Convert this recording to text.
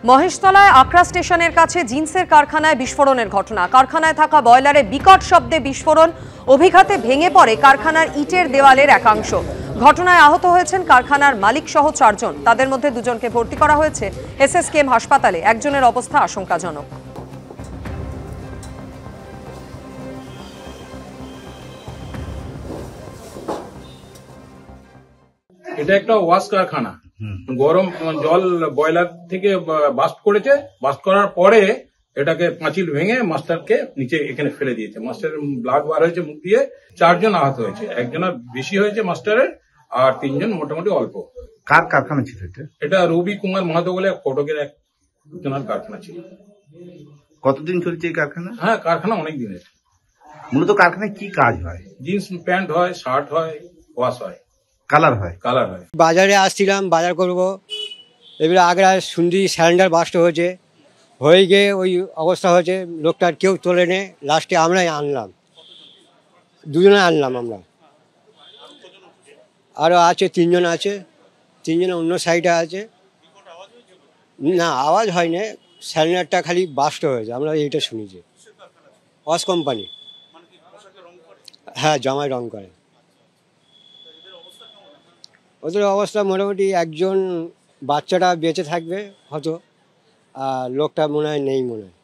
মহেশতলায় আকরা স্টেশনের কাছে জিন্সের কারখানায় বিস্ফোরণের ঘটনা। কারখানায় থাকা বয়লারে বিকট শব্দে বিস্ফোরণ, অভিঘাতে ভেঙে পড়ে কারখানার ইটের দেওয়ালের একাংশ। ঘটনায় আহত হয়েছেন কারখানার মালিক সহ 4 জন। তাদের মধ্যে 2 জনকে ভর্তি করা হয়েছে এসএসকেএম হাসপাতালে। একজনের অবস্থা আশঙ্কাজনক। এটা একটা ওয়াশ কারখানা। গরম জল বয়লার থেকে বাস্ট করেছে, বাস্ট করার পরে এটাকে পাঁচিল ভেঙে মাস্টারকে নিচে এখানে ফেলে দিয়েছে। মাস্টারের ব্লাড বার হয়েছে মুখ দিয়ে। 4 জন আহত হয়েছে, একজনের বেশি হয়েছে মাস্টারের, আর 3 জন মোটামুটি অল্প। কার কারখানা ছিল এটা? এটা রবি কুমার মাহাতো বলে ফটকের একজনের কারখানা ছিল। কতদিন চলছে এই কারখানা? হ্যাঁ, কারখানা অনেক দিনের। মূলত কারখানায় কি কাজ হয়? জিন্স প্যান্ট হয়, শার্ট হয়, ওয়াশ হয়, কালার হয়। কালার হয়। বাজারে আসছিলাম, বাজার করব, এবারে আগ্রা শুনছি সিলিন্ডার বাস্ট হয়েছে, হয়ে গিয়ে ওই অবস্থা হয়েছে। লোকটার কেউ তোলে নে, লাস্টে আমরাই আনলাম, 2 জনে আনলাম আমরা। আরও আছে 3 জন আছে, 3 জন অন্য সাইডে আছে। না, আওয়াজ হয়নি, সিলিন্ডারটা খালি বাস্ট হয়েছে, আমরা এইটা শুনেছি। Wash company. হ্যাঁ, জামায় রং করে। ওদের অবস্থা মোটামুটি, একজন বাচ্চাটা বেঁচে থাকবে হয়তো, আর লোকটা মনে হয় নেই মনে হয়।